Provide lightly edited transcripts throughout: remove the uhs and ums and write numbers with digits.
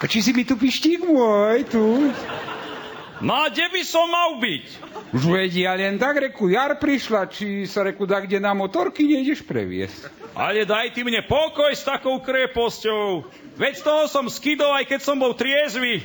A či si mi tu pištík môj, tu? No a kde by som mal byť? Už vedia, len tak, reku, jar prišla, či sa, reku, da kde na motorky nejdeš previesť. Ale daj ty mne pokoj s takou kreposťou. Veď z toho som skydol, aj keď som bol triezvy.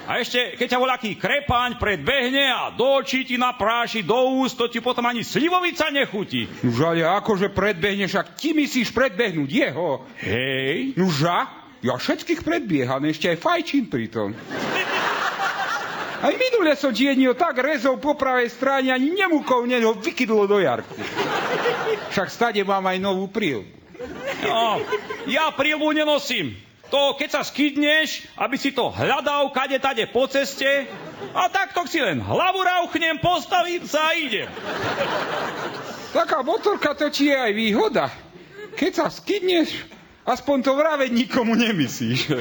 A ešte, keď ťa voľaký krepaň predbehne a do očí ti napráši, do úst, to ti potom ani slivovica nechutí. Nuž, ale akože predbehneš, ak ti myslíš predbehnúť jeho? Hej. Nuža, ja všetkých predbieham, ešte aj fajčím pritom. Aj minule som ti jednio tak rezol po pravej strane, ani nemúkol ho vykydlo do jarku. Však stade mám aj novú prílbu. No, ja prílbu nenosím. To, keď sa skydneš, aby si to hľadal kade tade po ceste, a takto si len hlavu rauchnem, postavím sa a idem. Taká motorka to ti je aj výhoda. Keď sa skydneš, aspoň to vraveť nikomu nemyslíš.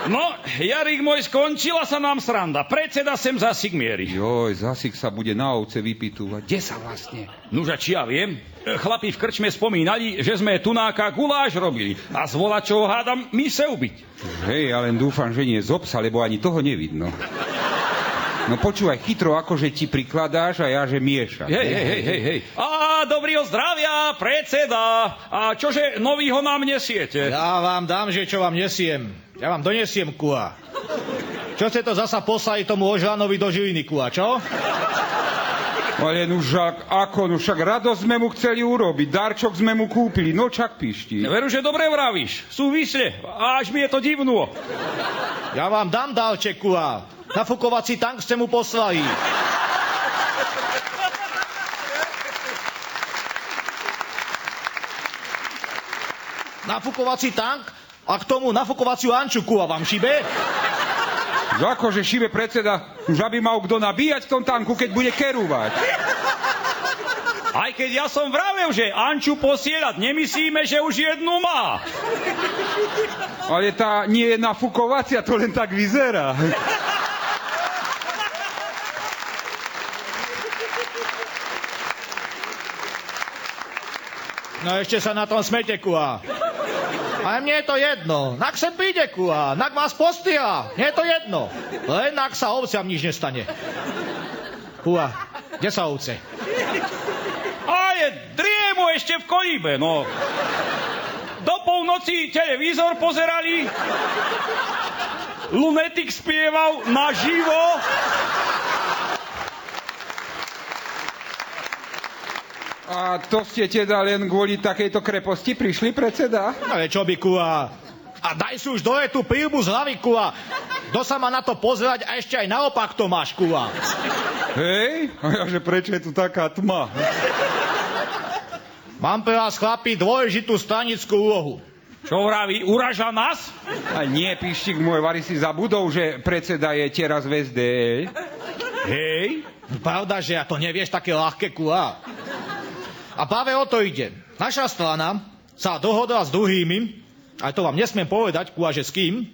No, Jarik môj, skončila sa nám sranda. Predseda sem zasik mierí. Joj, zasik sa bude na ovce vypitúvať. Kde sa vlastne? Nuža, či ja viem. Chlapi v krčme spomínali, že sme tunáka guláš robili. A z volačov hádam myseľ byť. Hej, ja len dúfam, že nie z obsa, lebo ani toho nevidno. No počúvaj, chytro, akože ti prikladáš a ja, že miešam. Hej. Á, dobrýho zdravia, predseda. A čože novýho nám nesiete? Ja vám dám, že čo vám nesiem. Ja vám donesiem, kua. Čo ste to zasa poslali tomu Ožánovi do Žiliny, kua, čo? Ale nužak, ako, no však radosť sme mu chceli urobiť, darčok sme mu kúpili, no čak pišti. Veru, že dobre vravíš, súvisle, až mi je to divnú. Ja vám dám dálček, kua. Nafukovací tank ste mu poslali. Nafukovací tank a k tomu nafukovaciu anču, kua, vám šibe? Akože šibe predseda, už aby mal kto nabíjať v tom tanku, keď bude kerúvať. Aj keď ja som vravel, že anču posielať nemyslíme, že už jednu má. Ale tá nie je nafukovacia, to len tak vyzerá. No ešte sa na tom smete, kua. Ale mne je to jedno. Nak sem príde, kua. Nak vás postia. Mne je to jedno. Len nak sa ovciam nič nestane. Kua, kde sa ovce? A je driemu ešte v kolíbe, no. Do polnoci televízor pozerali. Lunetik spieval naživo. A to ste teda len kvôli takejto kreposti prišli, predseda? Ale čo by, kua? A daj si už dole tú prílbu z hlavy, kua. Kto sa má na to pozerať a ešte aj naopak to máš, kua. Hej? A ja, že prečo je tu taká tma? Mám pre vás, chlapi, dôležitú stranickú úlohu. Čo vraví, uraža nás? A nie, pištík môj, vari si zabudol, že predseda je teraz v SDL. Hej. Pravda, že ja to nevieš také ľahké, kua. A práve o to ide. Naša strana sa dohodla s druhými, aj to vám nesmiem povedať, kua, že s kým,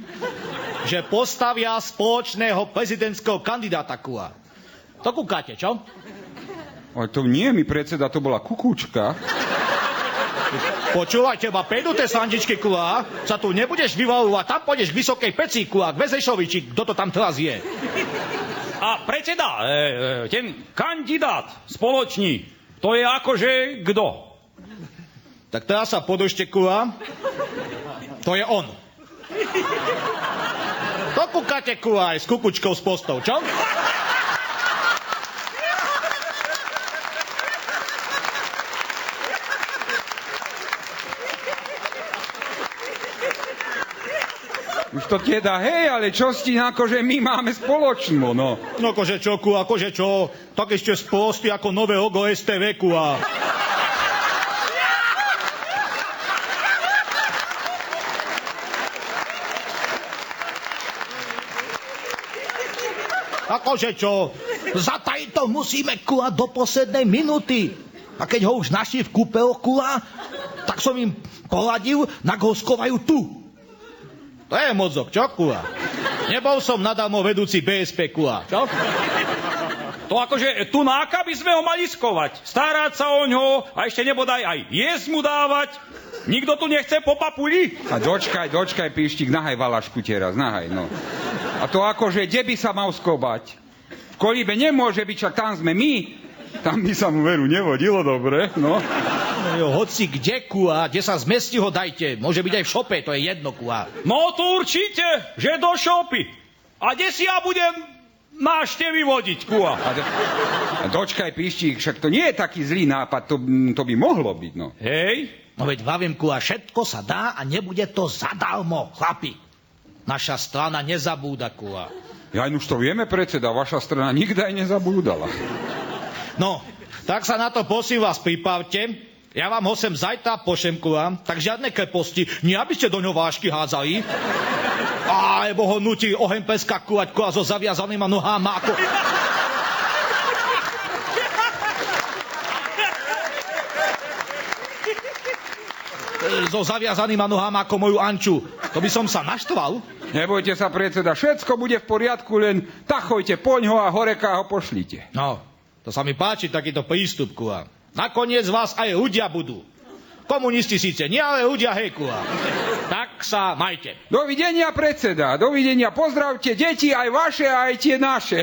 že postavia spoločného prezidentského kandidáta, kua. To kúkate, čo? Ale to nie, mi predseda, to bola kukúčka. Počúvaj, teba prejdú tie sandičky, kua, sa tu nebudeš vyvalovať, tam pôjdeš k vysokej peci, kua, k Vezešovi, či kto to tam teraz je. A predseda, ten kandidát spoločný, to je akože kto? Tak teraz sa podržte, kua. To je on. To kúkate, kua, aj s kukučkou s postou, čo? Už to teda, hej, ale čo s tým, akože my máme spoločno, no. No akože čo, kua, akože čo? Tak ešte spolostí ako nové logo STV, kua. Akože čo? Zatajiť to musíme, kua, do poslednej minúty. A keď ho už našli v kúpeľu, kua, tak som im poradil, nak ho skovajú tu. To je mozog, čo, kua? Nebol som nadarmo vedúci BSP, kua, čo? To akože tunáka by sme ho mali skovať. Starať sa o ňo a ešte nebodaj aj jesť mu dávať. Nikto tu nechce po papuli? A dočkaj, Pištík, nahaj valašku teraz, nahaj, no. A to akože, kde by sa mal skobať? V Kolíbe nemôže byť, však tam sme my. Tam by sa mu veru nevodilo dobre, no. No jo, hoci kde, kua, kde sa zmestí ho dajte. Môže byť aj v šope, to je jedno, kua. No to určite, že do šopy. A kde si ja budem návštevy vodiť, kua? A dočkaj, Pištík, však to nie je taký zlý nápad, to by mohlo byť, no. Hej? No veď vravím, kua, všetko sa dá a nebude to zadarmo, chlapi. Naša strana nezabúda, kua. Ja už to vieme, predseda, vaša strana nikdy aj nezabúdala. No, tak sa na to prosím vás pripavte. Ja vám ho sem zajtra pošem, kua. Tak žiadne kreposti, nie aby ste do ňo vášky hádzali. Alebo ho nutili oheň preskakovať, kua, so zaviazanýma nohama ako... So zaviazanýma nohama ako moju Anču. To by som sa naštval. Nebojte sa, predseda, všetko bude v poriadku, len tachojte poňho a horeka ho pošlite. No, to sa mi páči, takýto prístup, kua. Nakoniec vás aj ľudia budú. Komunisti síce nie, ale ľudia, hej, kua. Tak sa majte. Dovidenia, predseda, dovidenia, pozdravte deti, aj vaše, aj tie naše.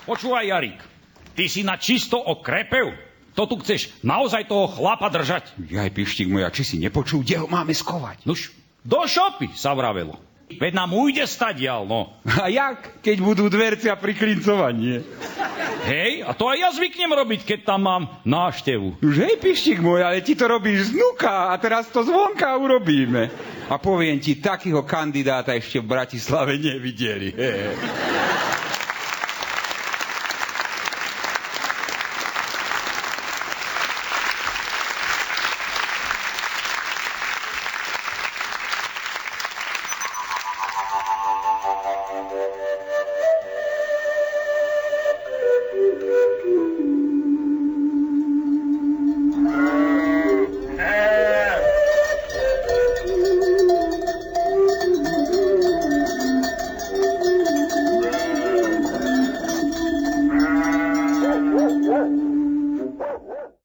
Počúvaj, Jarík, ty si na čisto okrepev. To tu chceš naozaj toho chlapa držať? Jaj, Pištík moja, či si nepočul, kde ho máme skovať? Nuž, do šopy sa vravelo. Veď nám ujde stadial, no. A jak, keď budú dvercia pri klincovaní? Hej, a to aj ja zvyknem robiť, keď tam mám návštevu. Už hej, Pištík môj, ale ty to robíš znuka a teraz to zvonka urobíme. A poviem ti, takého kandidáta ešte v Bratislave nevideli.